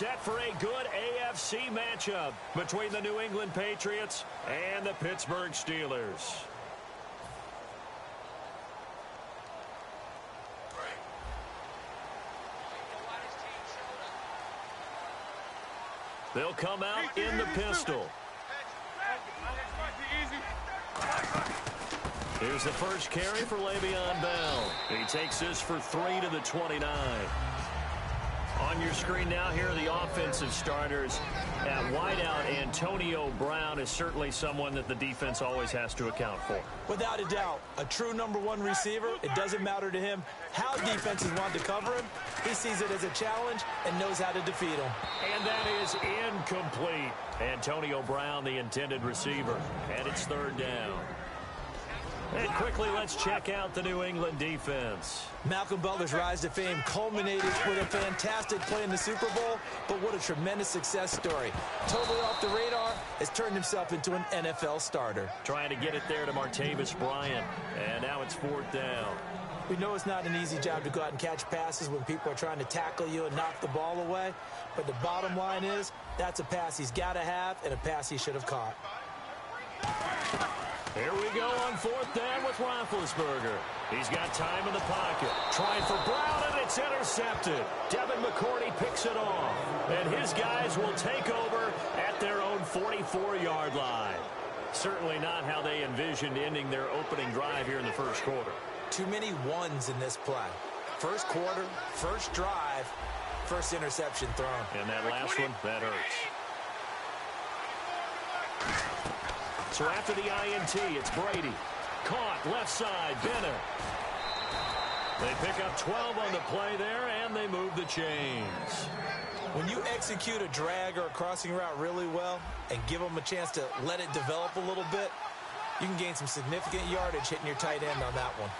set for a good AFC matchup between the New England Patriots and the Pittsburgh Steelers. They'll come out in the pistol. Here's the first carry for Le'Veon Bell. He takes this for 3 to the 29. On your screen now, here are the offensive starters. At wideout, Tonio Brown is certainly someone that the defense always has to account for. Without a doubt, a true #1 receiver. It doesn't matter to him how defenses want to cover him. He sees it as a challenge and knows how to defeat him. And that is incomplete. Antonio Brown, the intended receiver. And it's 3rd down. And quickly, let's check out the New England defense. Malcolm Butler's rise to fame culminated with a fantastic play in the Super Bowl, but what a tremendous success story. Totally off the radar, has turned himself into an NFL starter. Trying to get it there to Martavis Bryant, and now it's 4th down. We know it's not an easy job to go out and catch passes when people are trying to tackle you and knock the ball away, but the bottom line is that's a pass he's got to have and a pass he should have caught. Here we go on 4th down with Roethlisberger. He's got time in the pocket. Trying for Brown, and it's intercepted. Devin McCourty picks it off. And his guys will take over at their own 44-yard line. Certainly not how they envisioned ending their opening drive here in the first quarter. Too many ones in this play. First quarter, first drive, first interception thrown. And that last one, that hurts. So after the INT, it's Brady. Caught, left side, Bennett. They pick up 12 on the play there, and they move the chains. When you execute a drag or a crossing route really well and give them a chance to let it develop a little bit, you can gain some significant yardage hitting your tight end on that one.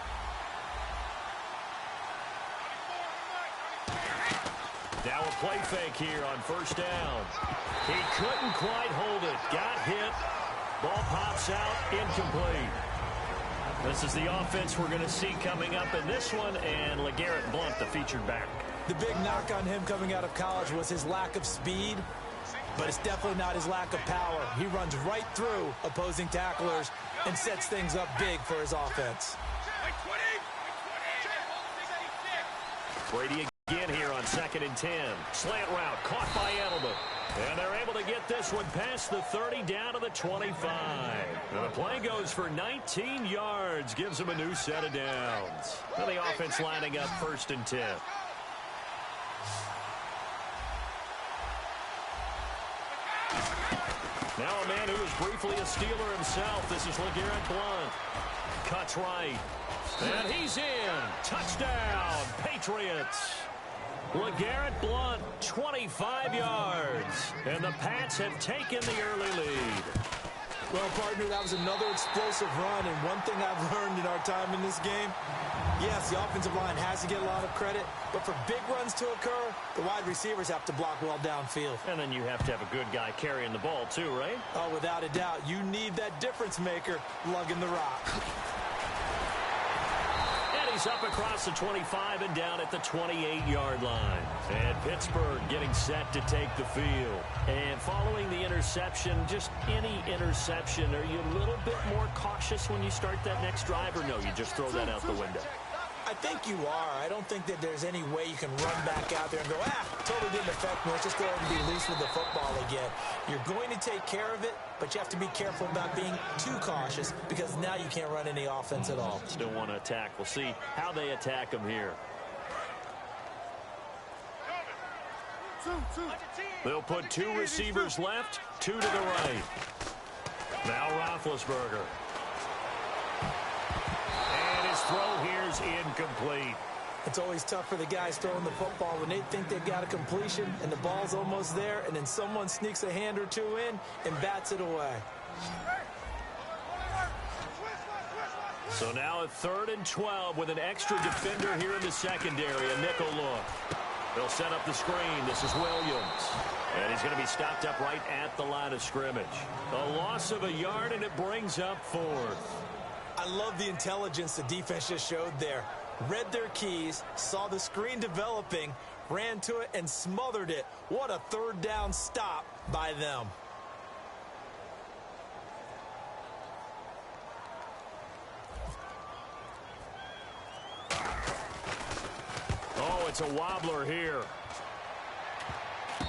Now a play fake here on 1st down. He couldn't quite hold it. Got hit. Ball pops out, incomplete. This is the offense we're going to see coming up in this one, and LeGarrette Blount, the featured back. The big knock on him coming out of college was his lack of speed, but it's definitely not his lack of power. He runs right through opposing tacklers and sets things up big for his offense. Brady again here on 2nd and 10. Slant route caught by Edelman. And they're able to get this one past the 30 down to the 25. And the play goes for 19 yards. Gives them a new set of downs. And the offense lining up 1st and 10. Now a man who was briefly a Steeler himself. This is LeGarrette Blount. Cuts right. And he's in. Touchdown, Patriots. LeGarrette Blount, 25 yards. And the Pats have taken the early lead. Well, partner, that was another explosive run. And one thing I've learned in our time in this game, yes, the offensive line has to get a lot of credit. But for big runs to occur, the wide receivers have to block well downfield. And then you have to have a good guy carrying the ball too, right? Oh, without a doubt. You need that difference maker lugging the rock. He's up across the 25 and down at the 28-yard line. And Pittsburgh getting set to take the field. And following the interception, just any interception, are you a little bit more cautious when you start that next drive, or no, you just throw that out the window? I think you are. I don't think that there's any way you can run back out there and go, totally didn't affect me. Let's just go ahead and be loose with the football again. You're going to take care of it, but you have to be careful about being too cautious because now you can't run any offense at all. Still want to attack. We'll see how they attack them here. They'll put 2 receivers left, 2 to the right. Now Roethlisberger. Throw here's incomplete. It's always tough for the guys throwing the football when they think they've got a completion and the ball's almost there, and then someone sneaks a hand or two in and bats it away. So now a 3rd and 12 with an extra defender here in the secondary, a nickel look. They'll set up the screen. This is Williams. And he's going to be stopped up right at the line of scrimmage. A loss of a yard, and it brings up 4th. I love the intelligence the defense just showed there. Read their keys, saw the screen developing, ran to it and smothered it. What a third down stop by them. Oh, it's a wobbler here.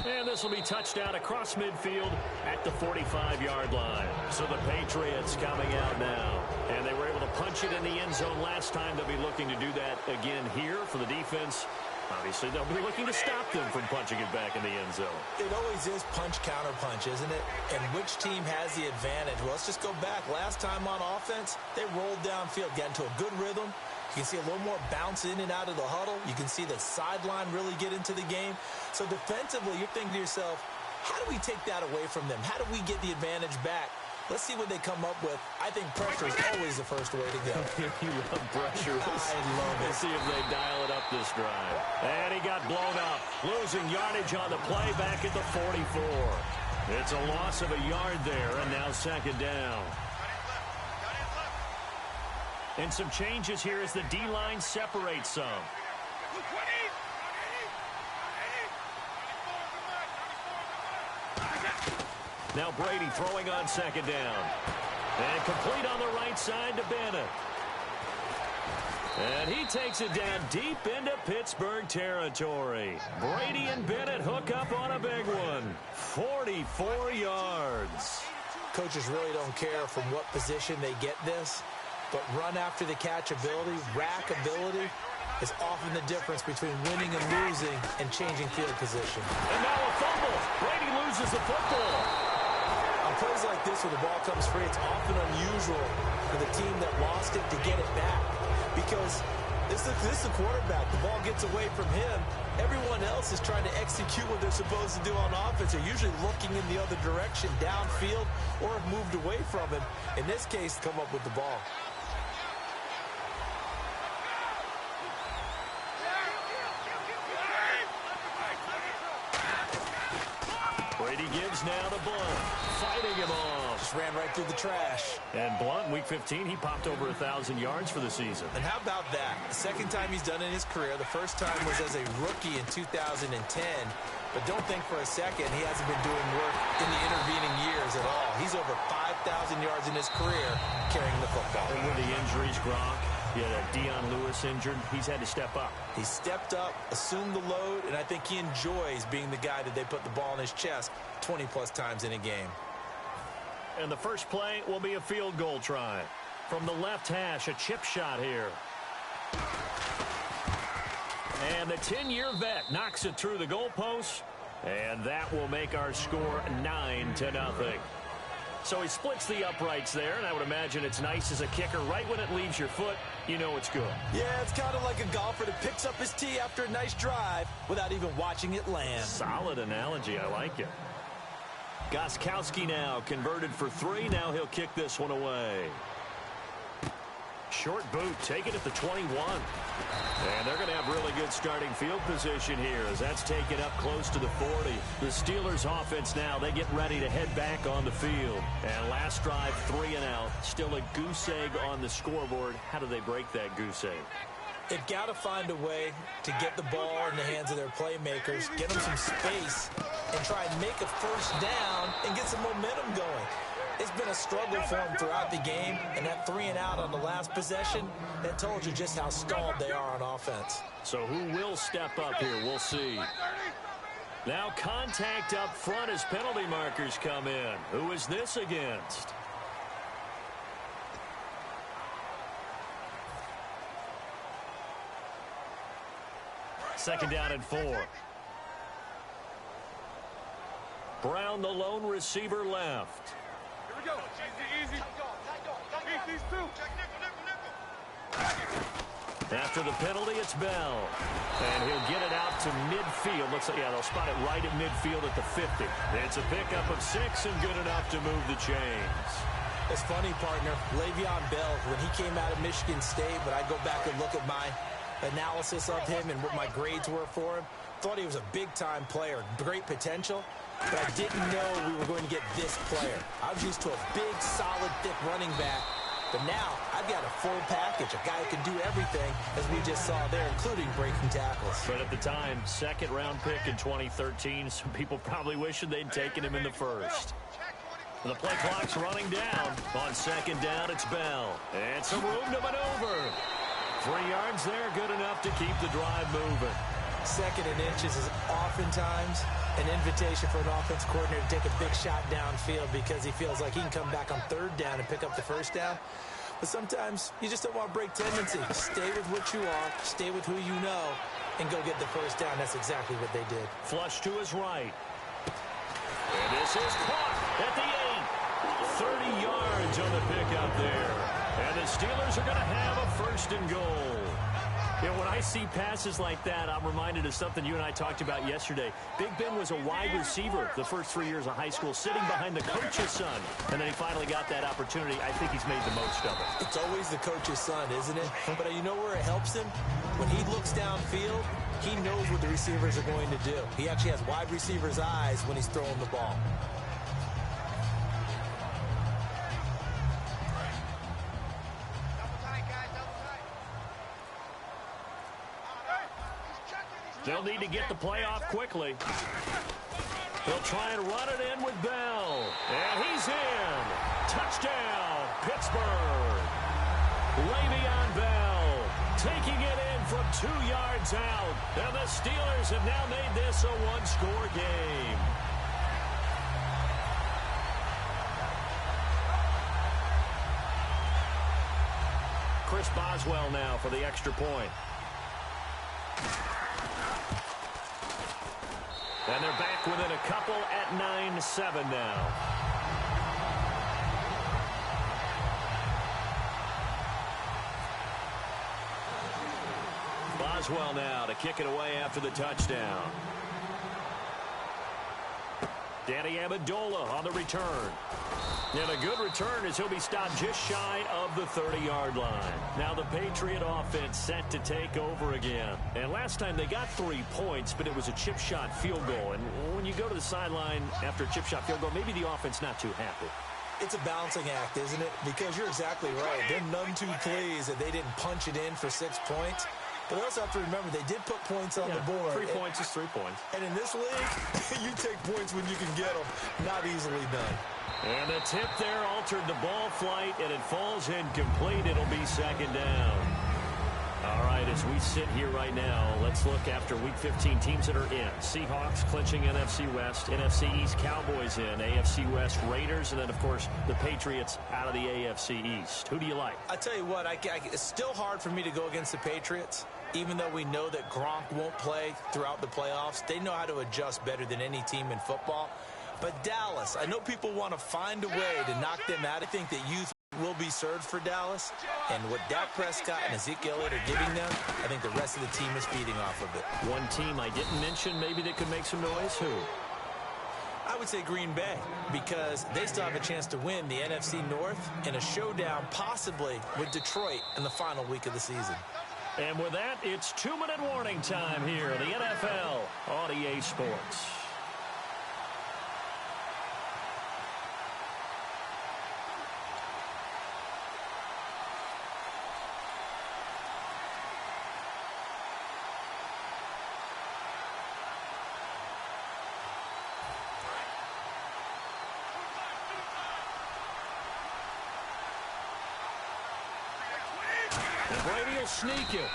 And this will be touchdown across midfield at the 45-yard line. So the Patriots coming out now. And they were able to punch it in the end zone last time. They'll be looking to do that again here for the defense. Obviously, they'll be looking to stop them from punching it back in the end zone. It always is punch-counter-punch, isn't it? And which team has the advantage? Well, let's just go back. Last time on offense, they rolled downfield, got into a good rhythm. You can see a little more bounce in and out of the huddle. You can see the sideline really get into the game. So defensively, you're thinking to yourself, how do we take that away from them? How do we get the advantage back? Let's see what they come up with. I think pressure is always the first way to go. You love pressure. I love it. Let's see if they dial it up this drive. And he got blown up, losing yardage on the play back at the 44. It's a loss of a yard there, and now second down. And some changes here as the D-line separates some. Now Brady throwing on second down. And complete on the right side to Bennett. And he takes it down deep into Pittsburgh territory. Brady and Bennett hook up on a big one. 44 yards. Coaches really don't care from what position they get this. But run after the catch ability, rack ability, is often the difference between winning and losing and changing field position. And now a fumble. Brady loses the football. On plays like this where the ball comes free, it's often unusual for the team that lost it to get it back. Because this is the quarterback. The ball gets away from him. Everyone else is trying to execute what they're supposed to do on offense. They're usually looking in the other direction, downfield, or have moved away from him. In this case, come up with the ball. Brady gives now to Blunt, fighting him off. Just ran right through the trash. And Blunt, week 15, he popped over 1,000 yards for the season. And how about that? The second time he's done it in his career. The first time was as a rookie in 2010. But don't think for a second he hasn't been doing work in the intervening years at all. He's over 5,000 yards in his career carrying the football. And with the injuries, Gronk, he had Deion Lewis injured. He's had to step up. He stepped up, assumed the load, and I think he enjoys being the guy that they put the ball in his chest 20-plus times in a game. And the first play will be a field goal try. From the left hash, a chip shot here. And the 10-year vet knocks it through the goalpost. And that will make our score 9-0. So he splits the uprights there, and I would imagine it's nice as a kicker. Right when it leaves your foot, you know it's good. Yeah, it's kind of like a golfer that picks up his tee after a nice drive without even watching it land. Solid analogy. I like it. Gostkowski now converted for 3. Now he'll kick this one away. Short boot, taken at the 21. And they're going to have really good starting field position here as that's taken up close to the 40. The Steelers offense now, they get ready to head back on the field. And last drive, 3 and out. Still a goose egg on the scoreboard. How do they break that goose egg? They've got to find a way to get the ball in the hands of their playmakers, get them some space, and try and make a first down and get some momentum going. It's been a struggle for them throughout the game, and that 3 and out on the last possession, that told you just how stalled they are on offense. So who will step up here? We'll see. Now contact up front as penalty markers come in. Who is this against? Second down and 4. Brown, the lone receiver, left. Here we go. Easy. These two. After the penalty, it's Bell. And he'll get it out to midfield. Looks like, yeah, they'll spot it right at midfield at the 50. It's a pickup of 6 and good enough to move the chains. It's funny, partner. Le'Veon Bell, when he came out of Michigan State, but I go back and look at my analysis of him and what my grades were for him, thought he was a big-time player, great potential, but I didn't know we were going to get this player. I was used to a big, solid, thick running back, But now I've got a full package, a guy who can do everything, as we just saw there, including breaking tackles. But at the time, second-round pick in 2013, some people probably wishing they'd taken him in the first. The play clock's running down. On second down, it's Bell. And some room to maneuver. 3 yards there, good enough to keep the drive moving. Second and inches is oftentimes an invitation for an offense coordinator to take a big shot downfield because he feels like he can come back on third down and pick up the first down. But sometimes you just don't want to break tendency. Stay with what you are, stay with who you know, and go get the first down. That's exactly what they did. Flush to his right. And this is caught at the 8. 30 yards on the pickup there. And the Steelers are going to have a first and goal. You know, when I see passes like that, I'm reminded of something you and I talked about yesterday. Big Ben was a wide receiver the first 3 years of high school, sitting behind the coach's son. And then he finally got that opportunity. I think he's made the most of it. It's always the coach's son, isn't it? But you know where it helps him? When he looks downfield, he knows what the receivers are going to do. He actually has wide receivers' eyes when he's throwing the ball. They'll need to get the play off quickly. They'll try and run it in with Bell. And he's in. Touchdown, Pittsburgh. Le'Veon Bell taking it in from 2 yards out. And the Steelers have now made this a one-score game. Chris Boswell now for the extra point. And they're back within a couple at 9-7 now. Boswell now to kick it away after the touchdown. Danny Amendola on the return. And a good return as he'll be stopped just shy of the 30-yard line. Now the Patriot offense set to take over again. And last time they got 3 points, but it was a chip shot field goal. And when you go to the sideline after a chip shot field goal, maybe the offense not too happy. It's a balancing act, isn't it? Because you're exactly right. They're none too pleased that they didn't punch it in for 6 points. But they also have to remember they did put points on the board. 3 points is 3 points. And in this league, you take points when you can get them. Not easily done. And the tip there altered the ball flight, and it falls incomplete. It'll be second down. All right, as we sit here right now, let's look after Week 15 teams that are in. Seahawks clinching NFC West, NFC East Cowboys in, AFC West Raiders, and then, of course, the Patriots out of the AFC East. Who do you like? I tell you what, it's still hard for me to go against the Patriots, even though we know that Gronk won't play throughout the playoffs. They know how to adjust better than any team in football. But Dallas, I know people want to find a way to knock them out. I think that youth will be served for Dallas. And what Dak Prescott and Ezekiel Elliott are giving them, I think the rest of the team is feeding off of it. One team I didn't mention maybe that could make some noise. Who? I would say Green Bay, because they still have a chance to win the NFC North in a showdown possibly with Detroit in the final week of the season. And with that, it's 2-minute warning time here in the NFL on EA Sports. Brady will sneak it.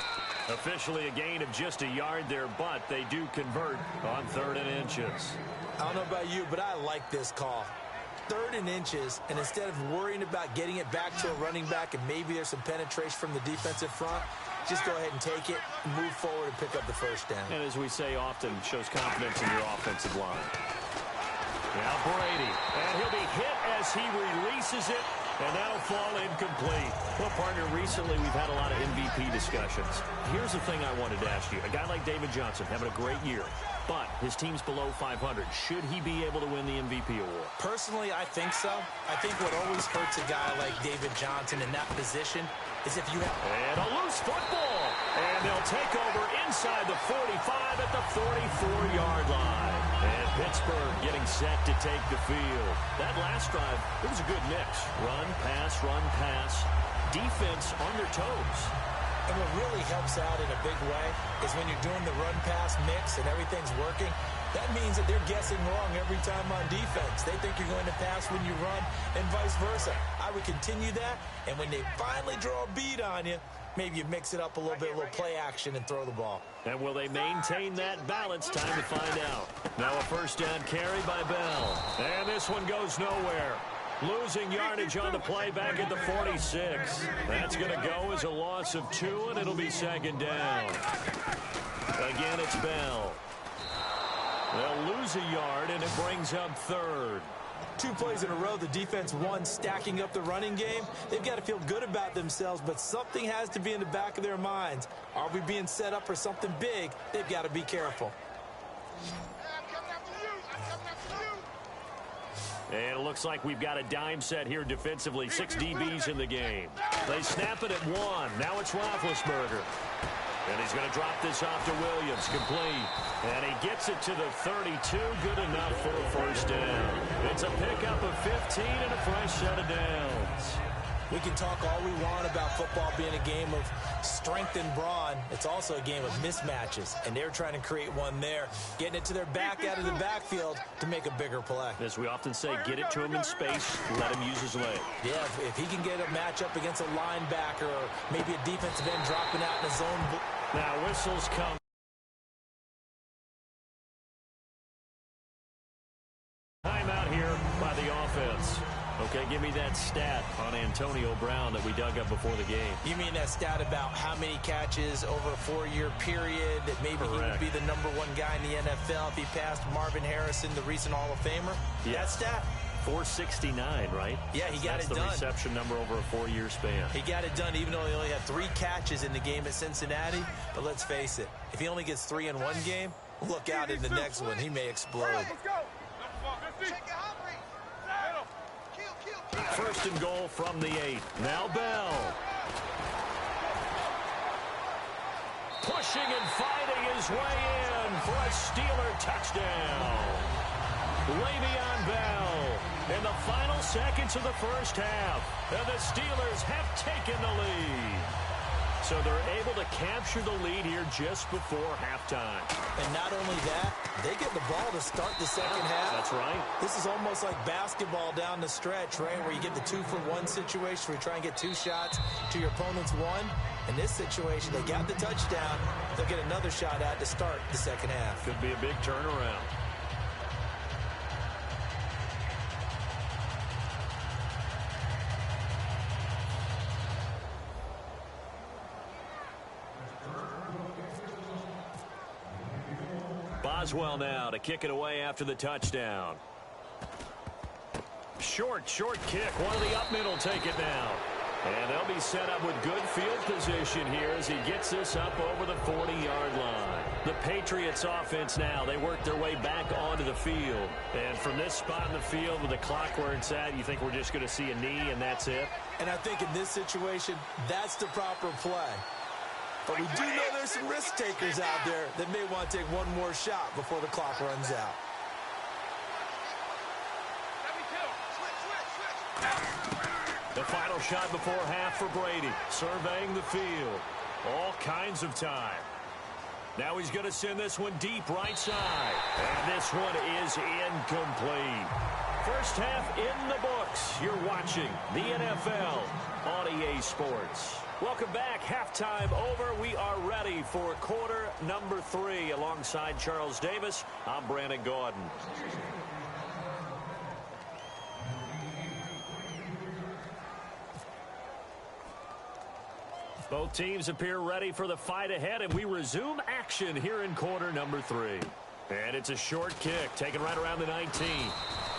Officially a gain of just a yard there, but they do convert on 3rd and inches. I don't know about you, but I like this call. 3rd and inches, and instead of worrying about getting it back to a running back and maybe there's some penetration from the defensive front, just go ahead and take it, move forward, and pick up the first down. And as we say often, shows confidence in your offensive line. Now Brady, and he'll be hit as he releases it. And that'll fall incomplete. Well, partner, recently we've had a lot of MVP discussions. Here's the thing I wanted to ask you. A guy like David Johnson having a great year, but his team's below 500. Should he be able to win the MVP award? Personally, I think so. I think what always hurts a guy like David Johnson in that position is if you have... And a loose football. And they'll take over inside the 45 at the 44-yard line. And Pittsburgh getting set to take the field. That last drive, it was a good mix. Run, pass, defense on their toes. And what really helps out in a big way is when you're doing the run-pass mix and everything's working, that means that they're guessing wrong every time on defense. They think you're going to pass when you run and vice versa. I would continue that, and when they finally draw a beat on you, maybe you mix it up a little bit, a little play action, and throw the ball. And will they maintain that balance? Time to find out. Now a first down carry by Bell. And this one goes nowhere. Losing yardage on the play back at the 46. That's going to go as a loss of 2, and it'll be second down. Again, it's Bell. They'll lose a yard, and it brings up third. 2 plays in a row, the defense won, stacking up the running game. They've got to feel good about themselves, but something has to be in the back of their minds. Are we being set up for something big? They've got to be careful. And it looks like we've got a dime set here defensively. 6 DBs in the game. They snap it at 1. Now it's Roethlisberger. And he's going to drop this off to Williams. Complete. And he gets it to the 32. Good enough for a first down. It's a pickup of 15 and a fresh set of downs. We can talk all we want about football being a game of strength and brawn. It's also a game of mismatches, and they're trying to create one there, getting it to their back out of the backfield to make a bigger play. As we often say, get it to him in space, let him use his leg. Yeah, if he can get a matchup against a linebacker or maybe a defensive end dropping out in a zone. Now whistles come. Timeout here by the offense. Okay, give me that stat on Tonio Brown that we dug up before the game. You mean that stat about how many catches over a 4-year period, that maybe Correct. He would be the #1 guy in the NFL if he passed Marvin Harrison, the recent Hall of Famer? Yeah. That stat? 469, right? Yeah, he got it done. That's the reception number over a 4-year span. He got it done even though he only had 3 catches in the game at Cincinnati. But let's face it, if he only gets 3 in one game, look out in the next one. He may explode. Let's go. First and goal from the 8. Now Bell. Pushing and fighting his way in for a Steeler touchdown. Le'Veon Bell in the final seconds of the first half. And the Steelers have taken the lead. So they're able to capture the lead here just before halftime. And not only that, they get the ball to start the second half. That's right. This is almost like basketball down the stretch, right, where you get the 2-for-1 situation where you try and get 2 shots to your opponent's 1. In this situation, they got the touchdown. They'll get another shot at to start the second half. Could be a big turnaround. Boswell now to kick it away after the touchdown. Short kick. One of the up middle take it now. And they'll be set up with good field position here as he gets this up over the 40-yard line. The Patriots offense now, they work their way back onto the field. And from this spot in the field with the clock where it's at, you think we're just going to see a knee and that's it? And I think in this situation, that's the proper play. But we do know there's some risk takers out there that may want to take one more shot before the clock runs out. The final shot before half for Brady, surveying the field. All kinds of time. Now he's going to send this one deep right side. And this one is incomplete. First half in the books. You're watching the NFL on EA Sports. Welcome back. Halftime over. We are ready for quarter number 3. Alongside Charles Davis, I'm Brandon Gordon. Both teams appear ready for the fight ahead, and we resume action here in quarter number 3. And it's a short kick, taken right around the 19.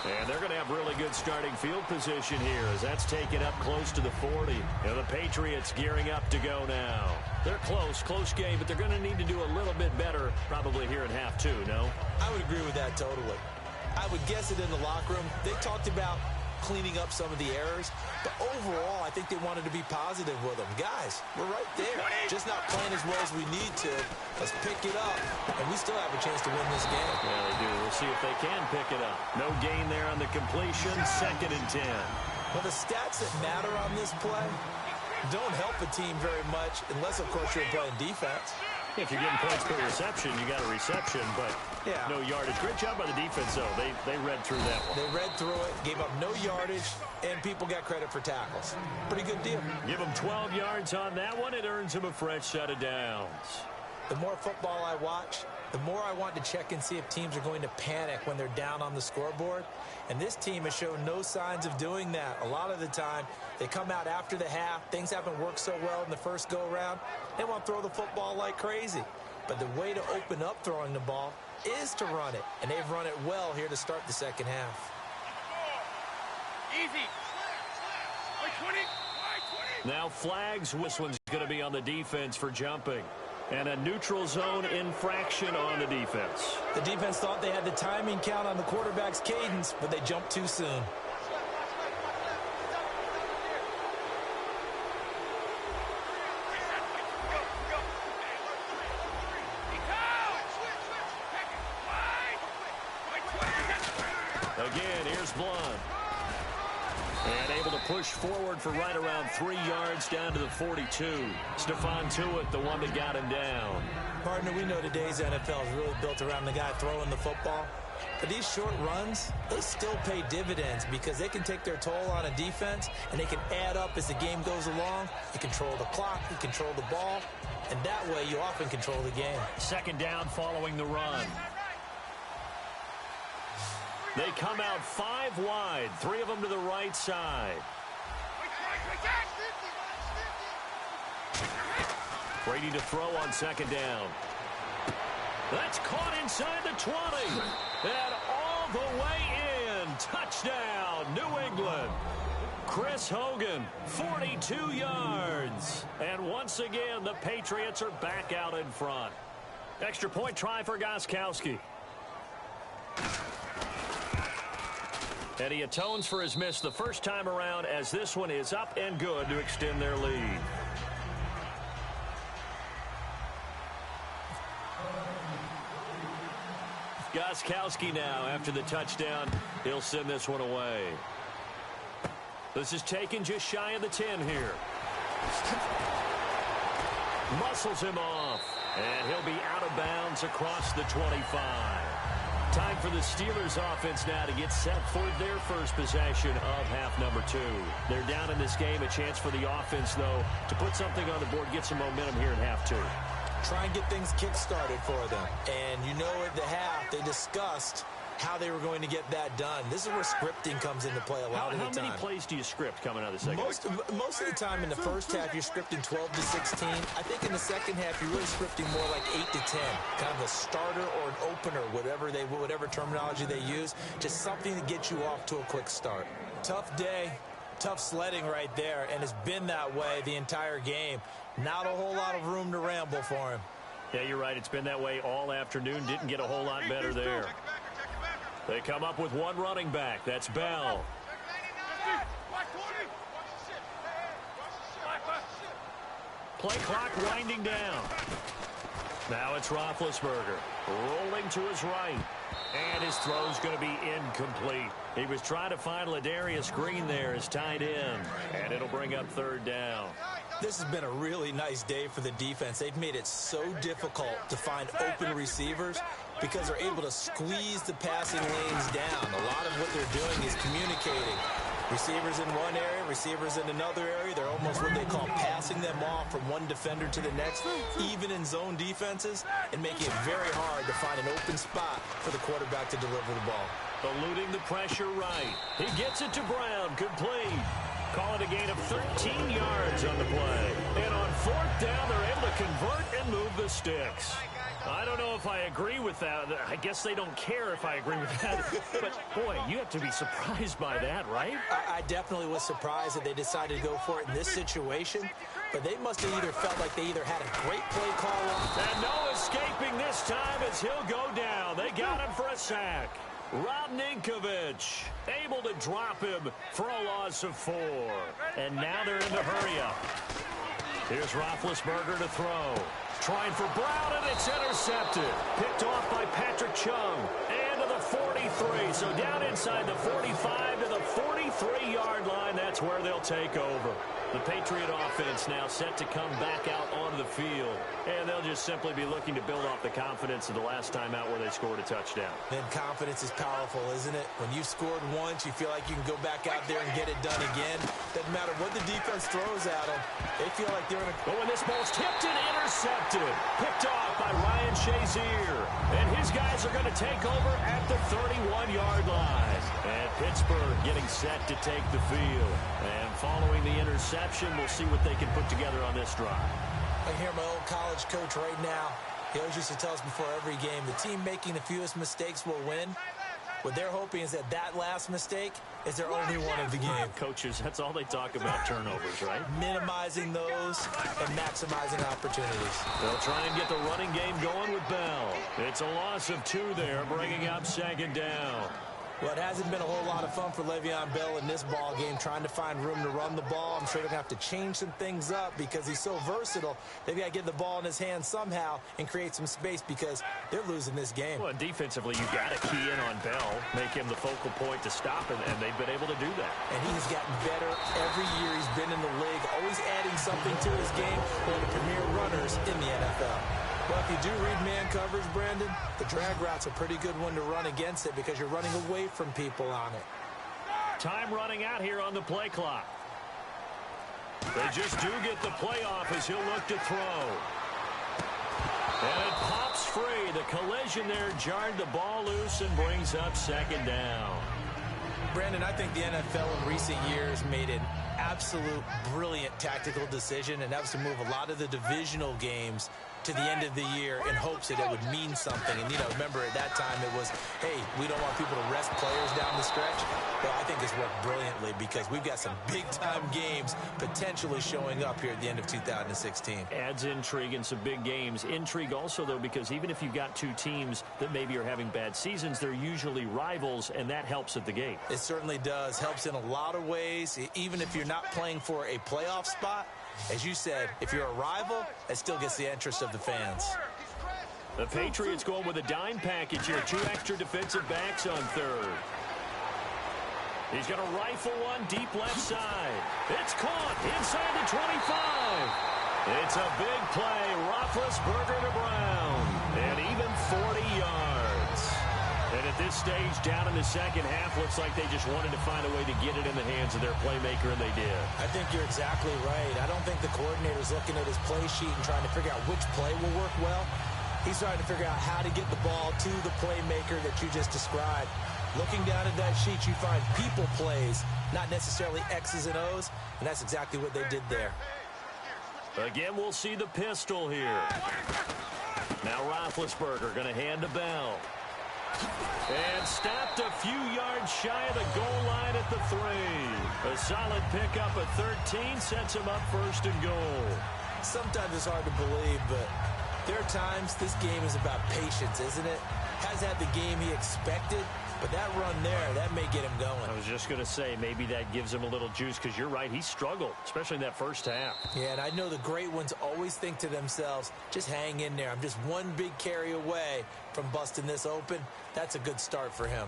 And they're going to have really good starting field position here as that's taken up close to the 40. And the Patriots gearing up to go now. They're close game, but they're going to need to do a little bit better probably here in half 2, no? I would agree with that totally. I would guess it in the locker room. They talked about cleaning up some of the errors, but overall, I think they wanted to be positive with them. Guys, we're right there. Just not playing as well as we need to. Let's pick it up, and we still have a chance to win this game. Yeah, they do. We'll see if they can pick it up. No gain there on the completion. 2nd and 10. Well, the stats that matter on this play, don't help a team very much unless, of course, you're playing defense. If you're getting points per reception, you got a reception, but no yardage. Great job by the defense, though. They read through that one. They read through it, gave up no yardage, and people got credit for tackles. Pretty good deal. Give them 12 yards on that one. It earns them a fresh set of downs. The more football I watch, the more I want to check and see if teams are going to panic when they're down on the scoreboard. And this team has shown no signs of doing that. A lot of the time, they come out after the half. Things haven't worked so well in the first go-around. They want to throw the football like crazy. But the way to open up throwing the ball is to run it. And they've run it well here to start the second half. Easy. 20. Now flags. This one's going to be on the defense for jumping. And a neutral zone infraction on the defense. The defense thought they had the timing count on the quarterback's cadence, but they jumped too soon. Again, here's Blunt. And able to push forward for right around 3 yards down to the 42. Stephon Tuitt, the one that got him down. Partner, we know today's NFL is really built around the guy throwing the football. But these short runs, they still pay dividends because they can take their toll on a defense and they can add up as the game goes along. You control the clock, you control the ball, and that way you often control the game. Second down following the run. They come out 5 wide, 3 of them to the right side. Brady to throw on second down. That's caught inside the 20. And all the way in. Touchdown, New England. Chris Hogan, 42 yards. And once again, the Patriots are back out in front. Extra point try for Gostkowski. And he atones for his miss the first time around as this one is up and good to extend their lead. Gostkowski now after the touchdown. He'll send this one away. This is taken just shy of the 10 here. Muscles him off. And he'll be out of bounds across the 25. Time for the Steelers offense now to get set for their first possession of half number 2. They're down in this game. A chance for the offense, though, to put something on the board, get some momentum here in half 2. Try and get things kick-started for them. And you know at the half, they discussed how they were going to get that done. This is where scripting comes into play a lot of the time. How many plays do you script coming out of the second? Most of the time in the first half, you're scripting 12 to 16. I think in the second half, you're really scripting more like 8 to 10. Kind of a starter or an opener, whatever terminology they use. Just something to get you off to a quick start. Tough day, tough sledding right there, and it's been that way the entire game. Not a whole lot of room to ramble for him. Yeah, you're right. It's been that way all afternoon. Didn't get a whole lot better there. They come up with one running back. That's Bell. Play clock winding down. Now it's Roethlisberger. Rolling to his right. And his throw's going to be incomplete. He was trying to find Ladarius Green there as tight end. And it'll bring up third down. This has been a really nice day for the defense. They've made it so difficult to find open receivers because they're able to squeeze the passing lanes down. A lot of what they're doing is communicating. Receivers in one area, receivers in another area. They're almost what they call passing them off from one defender to the next, even in zone defenses, and making it very hard to find an open spot for the quarterback to deliver the ball. Eluding the pressure right. He gets it to Brown. Complete. Call it a gain of 13 yards on the play. And on fourth down, they're able to convert and move the sticks. I don't know if I agree with that. I guess they don't care if I agree with that. But, boy, you have to be surprised by that, right? I definitely was surprised that they decided to go for it in this situation. But they must have either felt like they either had a great play call on. And no escaping this time as he'll go down. They got him for a sack. Rob Ninkovich able to drop him for a loss of 4. And now they're in the hurry-up. Here's Roethlisberger to throw. Trying for Brown, and it's intercepted. Picked off by Patrick Chung. And to the 43. So down inside the 45 to the 43-yard line. That's where they'll take over. The Patriot offense now set to come back out onto the field. And they'll just simply be looking to build off the confidence of the last time out where they scored a touchdown. Then confidence is powerful, isn't it? When you've scored once, you feel like you can go back out there and get it done again. Doesn't matter what the defense throws at them. They feel like they're in a... But when this ball's tipped and intercepted, picked off by Ryan Shazier. And his guys are going to take over at the 31-yard line. And Pittsburgh getting set to take the field. And following the interception, we'll see what they can put together on this drive. I hear my old college coach right now. He always used to tell us before every game, the team making the fewest mistakes will win. What they're hoping is that last mistake is their only one of the game. Coaches, that's all they talk about, turnovers, right? Minimizing those and maximizing opportunities. They'll try and get the running game going with Bell. It's a loss of 2 there, bringing up 2nd down. Well, it hasn't been a whole lot of fun for Le'Veon Bell in this ball game, trying to find room to run the ball. I'm sure they're going to have to change some things up because he's so versatile. They've got to get the ball in his hands somehow and create some space because they're losing this game. Well, defensively, you've got to key in on Bell, make him the focal point to stop him, and they've been able to do that. And he has gotten better every year he's been in the league, always adding something to his game, one of the premier runners in the NFL. Well, if you do read man coverage, Brandon, the drag route's a pretty good one to run against it because you're running away from people on it. Time running out here on the play clock. They just do get the play off as he'll look to throw. And it pops free. The collision there jarred the ball loose and brings up 2nd down. Brandon, I think the NFL in recent years made an absolute brilliant tactical decision, and that was to move a lot of the divisional games to the end of the year in hopes that it would mean something. And, you know, remember at that time it was, hey, we don't want people to rest players down the stretch. Well, I think it's worked brilliantly because we've got some big-time games potentially showing up here at the end of 2016. Adds intrigue in some big games. Intrigue also, though, because even if you've got 2 teams that maybe are having bad seasons, they're usually rivals, and that helps at the gate. It certainly does. Helps in a lot of ways. Even if you're not playing for a playoff spot, as you said, if you're a rival, it still gets the interest of the fans. The Patriots going with a dime package here. 2 extra defensive backs on 3rd. He's going to rifle one deep left side. It's caught inside the 25. It's a big play. Roethlisberger to Brown. And even 40 yards. And at this stage, down in the second half, looks like they just wanted to find a way to get it in the hands of their playmaker, and they did. I think you're exactly right. I don't think the coordinator's looking at his play sheet and trying to figure out which play will work well. He's trying to figure out how to get the ball to the playmaker that you just described. Looking down at that sheet, you find people plays, not necessarily X's and O's, and that's exactly what they did there. Again, we'll see the pistol here. Now Roethlisberger going to hand to Bell. And stopped a few yards shy of the goal line at the 3. A solid pickup at 13 sets him up 1st and goal. Sometimes it's hard to believe, but there are times this game is about patience, isn't it? Has had the game he expected, but that run there, that may get him going. I was just going to say, maybe that gives him a little juice because you're right, he struggled, especially in that first half. Yeah, and I know the great ones always think to themselves, just hang in there. I'm just one big carry away from busting this open. That's a good start for him.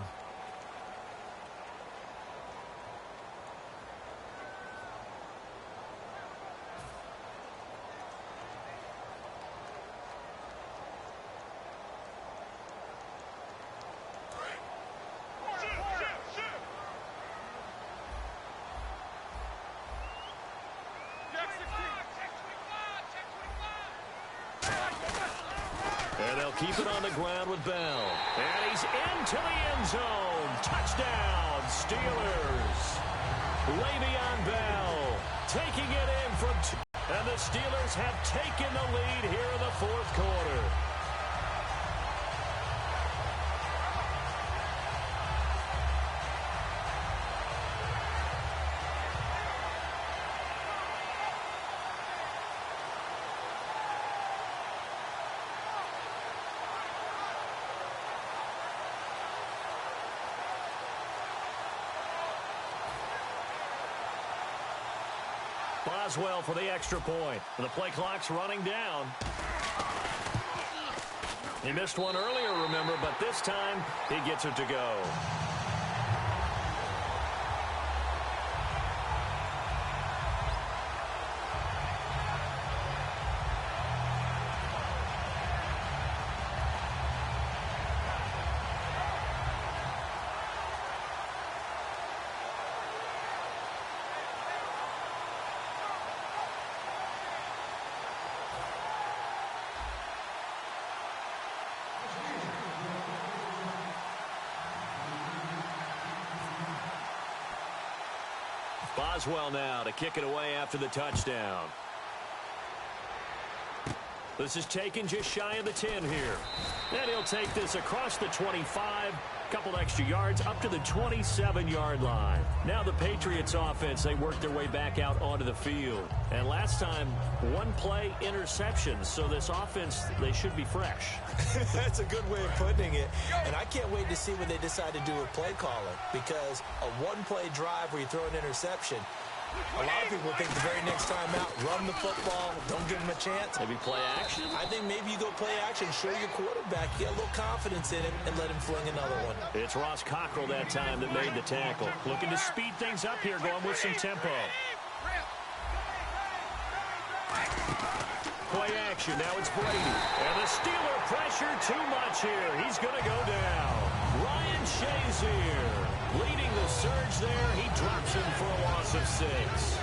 And they'll keep it on the ground with Bell. And he's into the end zone. Touchdown, Steelers. Le'Veon Bell taking it in from 2. And the Steelers have taken the lead here in the 4th quarter. Boswell for the extra point. The play clock's running down. He missed one earlier, remember, but this time he gets it to go. Boswell now to kick it away after the touchdown. This is taken just shy of the 10 here. And he'll take this across the 25, couple extra yards up to the 27-yard line. Now the Patriots offense, they work their way back out onto the field. And last time, one play interception. So this offense, they should be fresh. That's a good way of putting it. And I can't wait to see what they decide to do with play calling, because a one-play drive where you throw an interception, a lot of people think the very next time out, run the football, don't give him a chance. Maybe play action? I think maybe you go play action, show your quarterback, get a little confidence in him, and let him fling another one. It's Ross Cockrell that time that made the tackle. Looking to speed things up here, going with some tempo. Play action, now it's Brady. And the Steeler pressure too much here. He's going to go down. Ryan Shazier leading the surge there. He drops him for a loss of 6.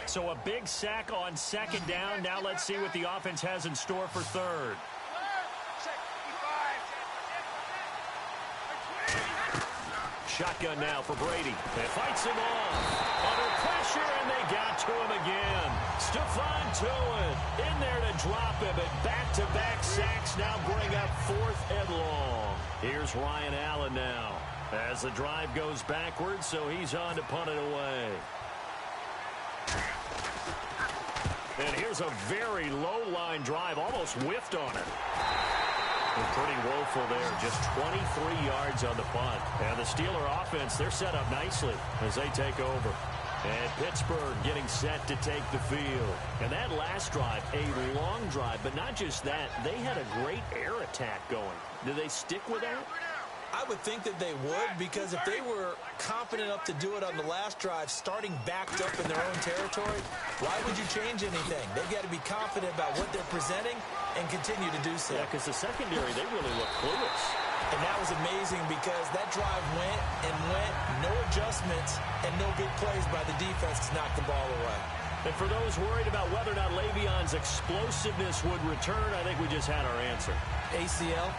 So a big sack on second down. Now let's see what the offense has in store for third. Shotgun now for Brady. And fights him off. Under pressure, and they got to him again. Stephon Tuitt in there to drop him. And back-to-back sacks now bring up 4th and long. Here's Ryan Allen now as the drive goes backwards, so he's on to punt it away. And here's a very low-line drive, almost whiffed on it. And pretty woeful there, just 23 yards on the punt. And the Steeler offense, they're set up nicely as they take over. And Pittsburgh getting set to take the field. And that last drive, a long drive, but not just that, they had a great air attack going. Do they stick with that? I would think that they would, because if they were confident enough to do it on the last drive, starting backed up in their own territory, why would you change anything? They've got to be confident about what they're presenting and continue to do so. Yeah, because the secondary, they really look clueless. And that was amazing, because that drive went and went, no adjustments, and no big plays by the defense to knock the ball away. And for those worried about whether or not Le'Veon's explosiveness would return, I think we just had our answer. ACL?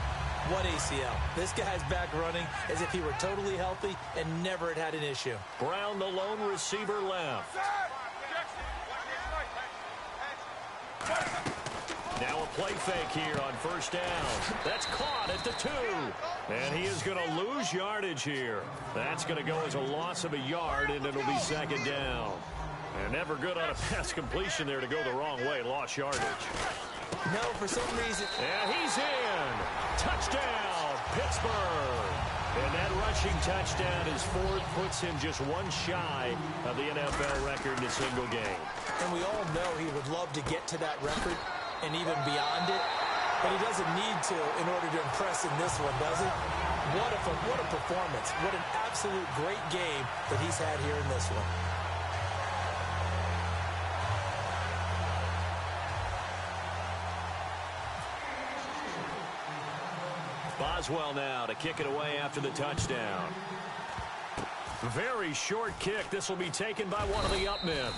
What ACL? This guy's back running as if he were totally healthy and never had an issue. Brown, the lone receiver, left. Now a play fake here on first down. That's caught at the 2. And he is going to lose yardage here. That's going to go as a loss of a yard, and it'll be second down. And never good on a pass completion there to go the wrong way. Lost yardage. No, for some reason. And he's in. Touchdown, Pittsburgh. And that rushing touchdown is 4th, puts him just one shy of the NFL record in a single game. And we all know he would love to get to that record and even beyond it, but he doesn't need to in order to impress in this one, does he? What a performance. What an absolute great game that he's had here in this one. Boswell now to kick it away after the touchdown. Very short kick. This will be taken by one of the up men.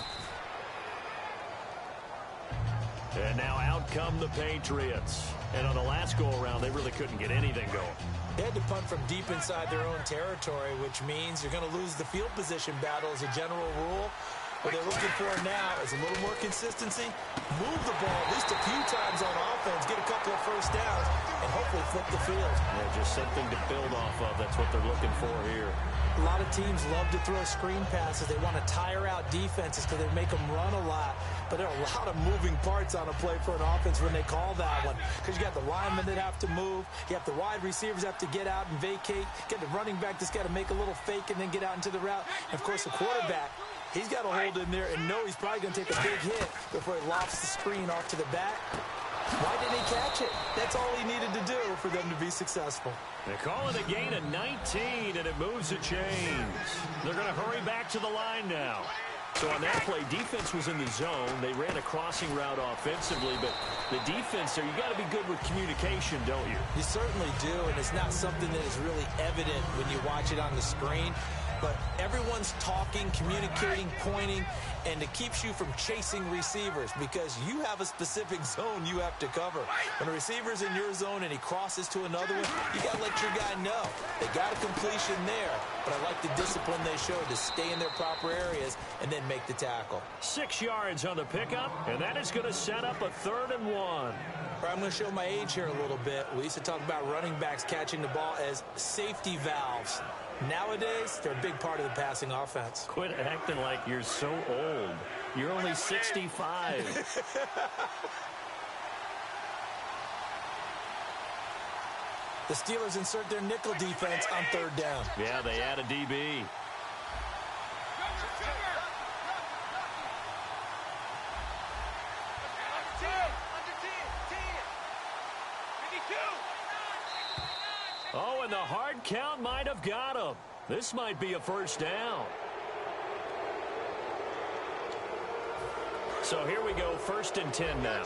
And now out come the Patriots. And on the last go-around, they really couldn't get anything going. They had to punt from deep inside their own territory, which means you're going to lose the field position battle as a general rule. What they're looking for now is a little more consistency, move the ball at least a few times on offense, get a couple of first downs, and hopefully flip the field. Yeah, just something to build off of. That's what they're looking for here. A lot of teams love to throw screen passes. They want to tire out defenses because they make them run a lot. But there are a lot of moving parts on a play for an offense when they call that one. Because you got the linemen that have to move. You have the wide receivers have to get out and vacate. Get the running back that's got to make a little fake and then get out into the route. And, of course, the quarterback, he's got to hold in there and know he's probably going to take a big hit before he lofts the screen off to the back. Why didn't he catch it? That's all he needed to do for them to be successful. They call it a gain of 19, and it moves the chains. They're going to hurry back to the line now. So on that play, defense was in the zone. They ran a crossing route offensively, but the defense there, you got to be good with communication, don't you? You certainly do, and it's not something that is really evident when you watch it on the screen. but everyone's talking, communicating, pointing, and it keeps you from chasing receivers because you have a specific zone you have to cover. When a receiver's in your zone and he crosses to another one, you got to let your guy know. They got a completion there, but I like the discipline they showed to stay in their proper areas and then make the tackle. 6 yards on the pickup, and that is going to set up a 3rd and 1. All right, I'm going to show my age here a little bit. We used to talk about running backs catching the ball as safety valves. Nowadays, they're a big part of the passing offense. Quit acting like you're so old. You're only 65. The Steelers insert their nickel defense on 3rd down. Yeah, they add a DB. Oh, and the hard count might have got him. This might be a 1st down. So here we go, 1st and 10 now.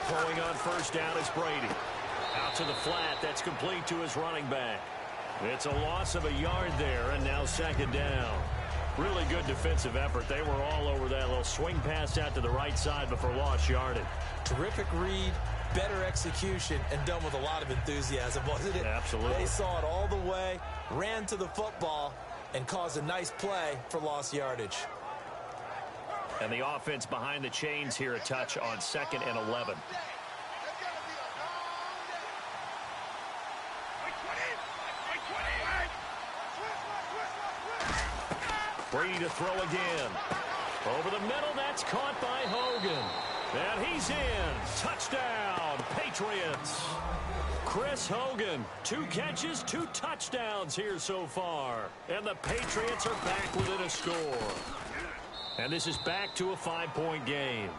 Throwing on 1st down is Brady. Out to the flat, that's complete to his running back. It's a loss of a yard there, and now 2nd down. Really good defensive effort. They were all over that little swing pass out to the right side before lost yardage. Terrific read, better execution, and done with a lot of enthusiasm, wasn't it? Absolutely. They saw it all the way, ran to the football, and caused a nice play for lost yardage. And the offense behind the chains here, a touch on 2nd and 11. Brady to throw again. Over the middle, that's caught by Hogan. And he's in. Touchdown, Patriots. Chris Hogan, 2 catches, 2 touchdowns here so far. And the Patriots are back within a score. And this is back to a 5-point game.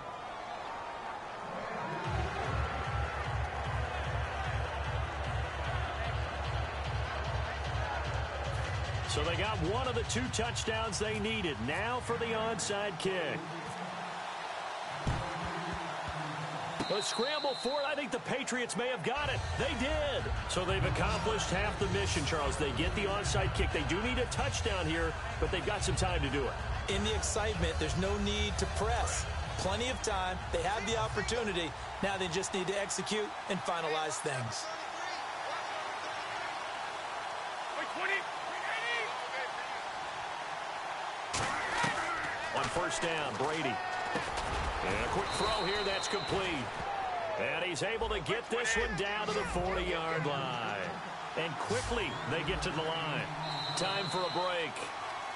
So they got one of the 2 touchdowns they needed. Now for the onside kick. A scramble for it. I think the Patriots may have got it. They did. So they've accomplished half the mission, Charles. They get the onside kick. They do need a touchdown here, but they've got some time to do it. In the excitement, there's no need to press. Plenty of time. They have the opportunity. Now they just need to execute and finalize things. On 1st down, Brady. And a quick throw here, that's complete. And he's able to get this one down to the 40-yard line. And quickly, they get to the line. Time for a break.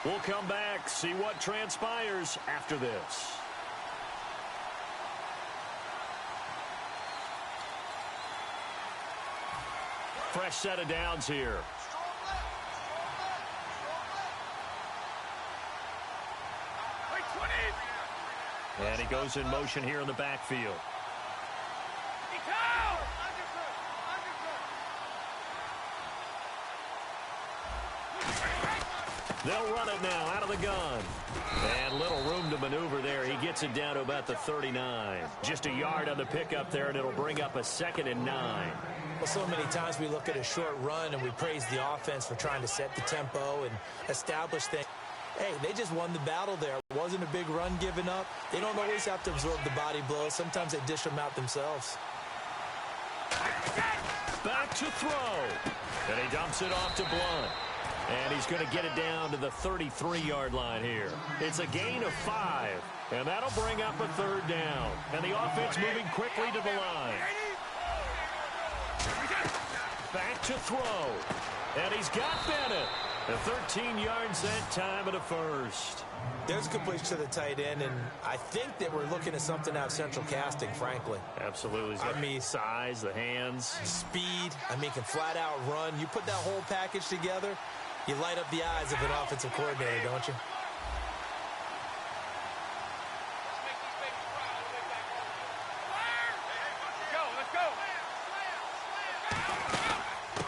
We'll come back, see what transpires after this. Fresh set of downs here. And he goes in motion here in the backfield. They'll run it now out of the gun. And little room to maneuver there. He gets it down to about the 39. Just a yard on the pickup there, and it'll bring up a 2nd and 9. Well, so many times we look at a short run and we praise the offense for trying to set the tempo and establish things. Hey, they just won the battle there. It wasn't a big run given up. They don't always have to absorb the body blows. Sometimes they dish them out themselves. Back to throw. And he dumps it off to Blunt. And he's going to get it down to the 33-yard line here. It's a gain of 5. And that'll bring up a 3rd down. And the offense moving quickly to the line. Back to throw. And he's got Bennett. The 13 yards that time at a 1st. There's a completion to the tight end, and I think that we're looking at something out of Central Casting, frankly. Absolutely. I mean, size, the hands. Speed. I mean, can flat out run. You put that whole package together, you light up the eyes of an offensive coordinator, don't you?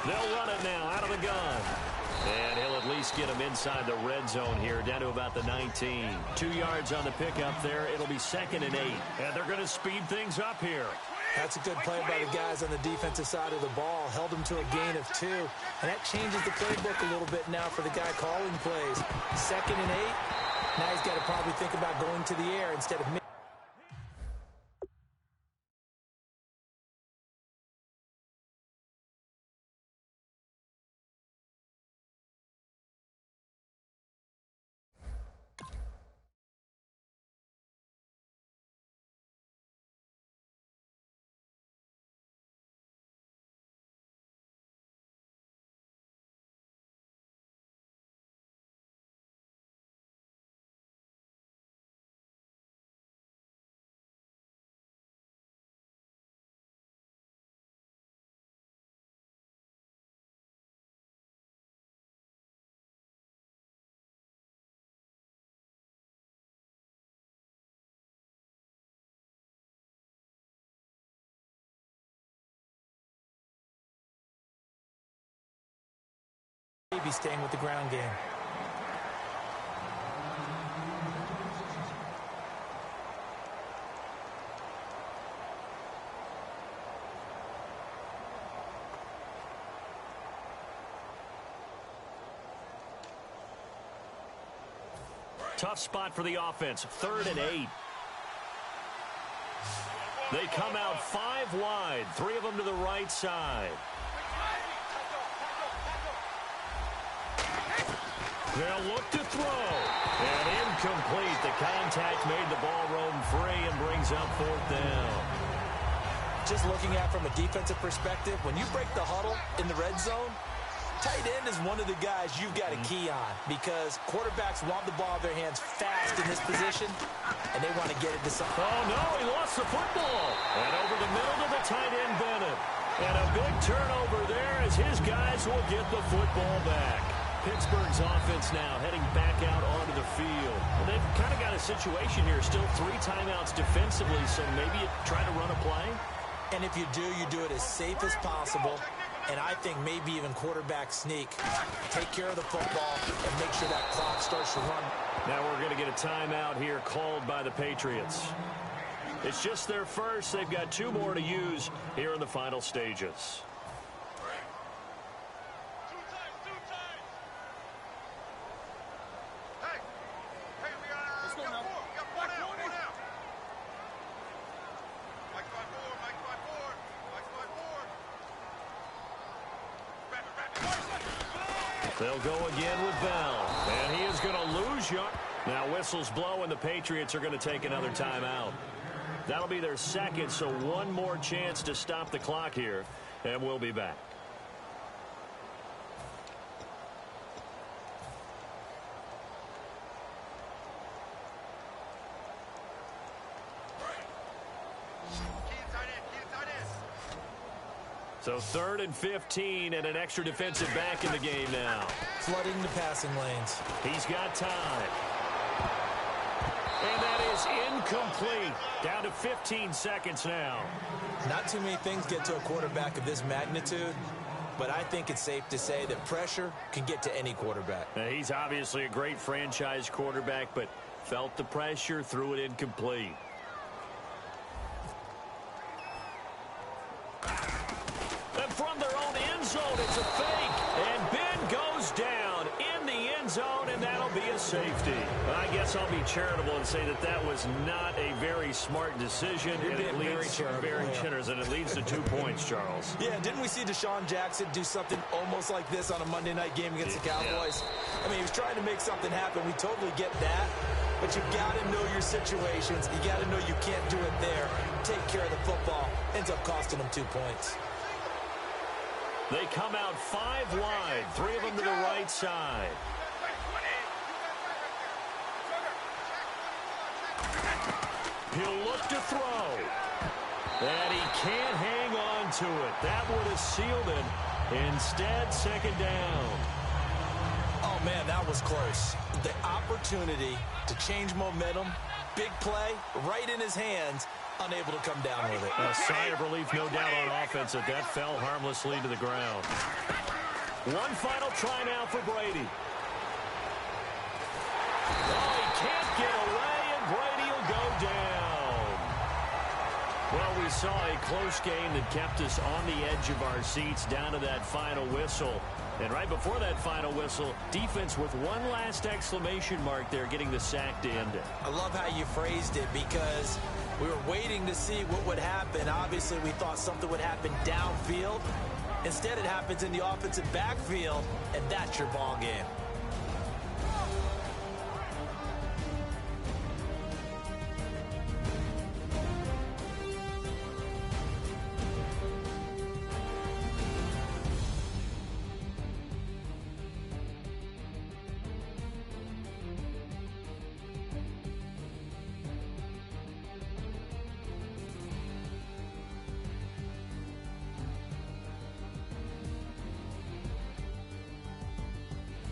They'll run it now out of the gun. And he'll at least least get them inside the red zone here, down to about the 19. 2 yards on the pickup there. It'll be 2nd and 8. And they're going to speed things up here. That's a good play by the guys on the defensive side of the ball. Held them to a gain of 2. And that changes the playbook a little bit now for the guy calling plays. 2nd and 8. Now he's got to probably think about going to the air instead of mid. Maybe staying with the ground game. Tough spot for the offense. 3rd and 8. They come out 5 wide. 3 of them to the right side. They'll look to throw. And incomplete. The contact made the ball roam free and brings up 4th down. Just looking at from a defensive perspective, when you break the huddle in the red zone, tight end is one of the guys you've got to key on because quarterbacks want the ball in their hands fast in this position, and they want to get it to something. Oh, no, he lost the football. And over the middle to the tight end, Bennett. And a big turnover there as his guys will get the football back. Pittsburgh's offense now heading back out onto the field. Well, they've kind of got a situation here. Still 3 timeouts defensively, so maybe you try to run a play. And if you do it as safe as possible. And I think maybe even quarterback sneak. Take care of the football and make sure that clock starts to run. Now we're going to get a timeout here called by the Patriots. It's just their first. They've got 2 more to use here in the final stages. They'll go again with Bell. And he is going to lose yards. Now whistles blow and the Patriots are going to take another timeout. That'll be their 2nd, so 1 more chance to stop the clock here. And we'll be back. So 3rd and 15 and an extra defensive back in the game now. Flooding the passing lanes. He's got time. And that is incomplete. Down to 15 seconds now. Not too many things get to a quarterback of this magnitude, but I think it's safe to say that pressure can get to any quarterback. Now, he's obviously a great franchise quarterback, but felt the pressure, threw it incomplete. From their own end zone, it's a fake. And Ben goes down in the end zone, and that'll be a safety. I guess I'll be charitable and say that that was not a very smart decision. You're being very generous, and it leads to 2 points, Charles. Yeah, didn't we see Deshaun Jackson do something almost like this on a Monday night game against the Cowboys? Yeah. I mean, he was trying to make something happen. We totally get that. But you've got to know your situations. You got to know you can't do it there. Take care of the football. Ends up costing them 2 points. They come out 5 wide, 3 of them to the right side. He'll look to throw. And he can't hang on to it. That would have sealed it. Instead, 2nd down. Oh, man, that was close. The opportunity to change momentum, big play, right in his hands, unable to come down with it. A sigh of relief, no doubt, on offense that fell harmlessly to the ground. One final try now for Brady. Oh, he can't get away, and Brady will go down. Well, we saw a close game that kept us on the edge of our seats down to that final whistle. And right before that final whistle, defense with one last exclamation mark there, getting the sack to end it. I love how you phrased it, because we were waiting to see what would happen. Obviously, we thought something would happen downfield. Instead, it happens in the offensive backfield, and that's your ball game.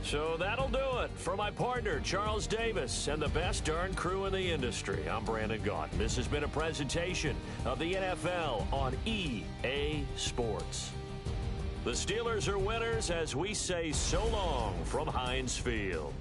So that'll do it for my partner, Charles Davis, and the best darn crew in the industry. I'm Brandon Gaunt. This has been a presentation of the NFL on EA Sports. The Steelers are winners as we say so long from Heinz Field.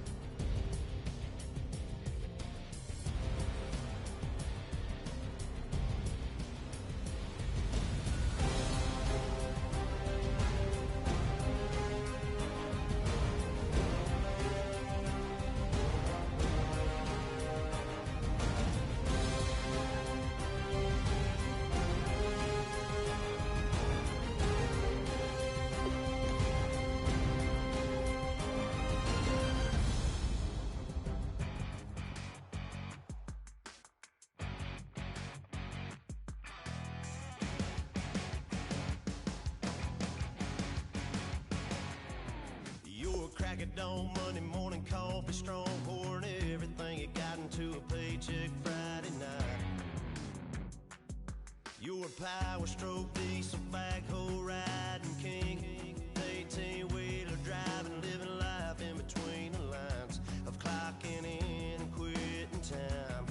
Crack it on Monday morning, coffee strong, pouring everything you got into a paycheck Friday night. You're a power stroke, diesel backhoe riding king, 18-wheeler driving, living life in between the lines of clocking in and quitting time.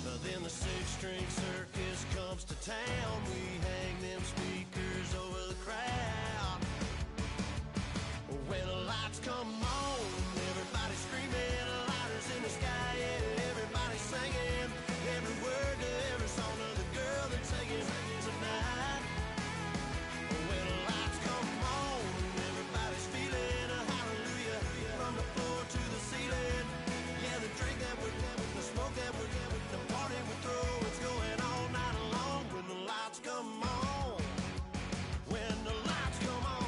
But then the six-string circus comes to town. We hang them speakers over the crowd. When the lights come on, everybody screaming, lighters in the sky, yeah, everybody singing, every word to every song of the girl they're taking tonight. When the lights come on, everybody's feeling a hallelujah, from the floor to the ceiling. Yeah, the drink that we're having, the smoke that we're having, the party we throw, it's going all night long. When the lights come on, when the lights come on.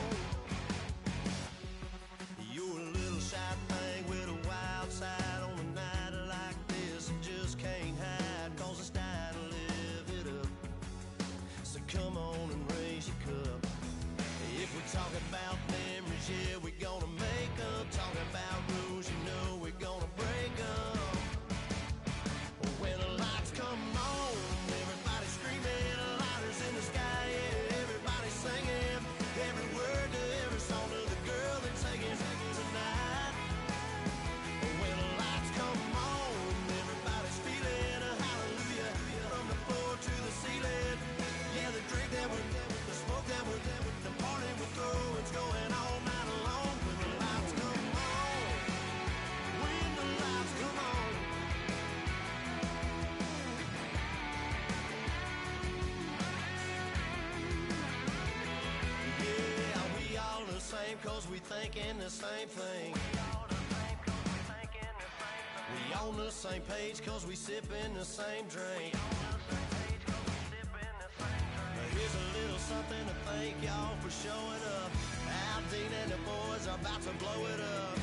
You're a little shy thing with a wild side on a night like this. You just can't hide, cause it's time to live it up. So come on and raise your cup. If we're talking about memories, yeah, we're gonna make them. Talking about rules, you know we're gonna break them. When the lights come on, everybody's screaming, lighters in the sky, yeah, everybody's singing, every word to every song of the girl they're taking tonight. When the lights come on, everybody's feeling a hallelujah, from the floor to the ceiling. Yeah, the drink that we're having, the smoke that we're having, the party we throw, it's going all night long. When the lights come on, when the lights come on. Yeah, we all the same, cause we thinking the same thing. We on the same page, cause we sipping the same drink. Now here's a little something to thank y'all for showing up. Al Dean and the boys are about to blow it up.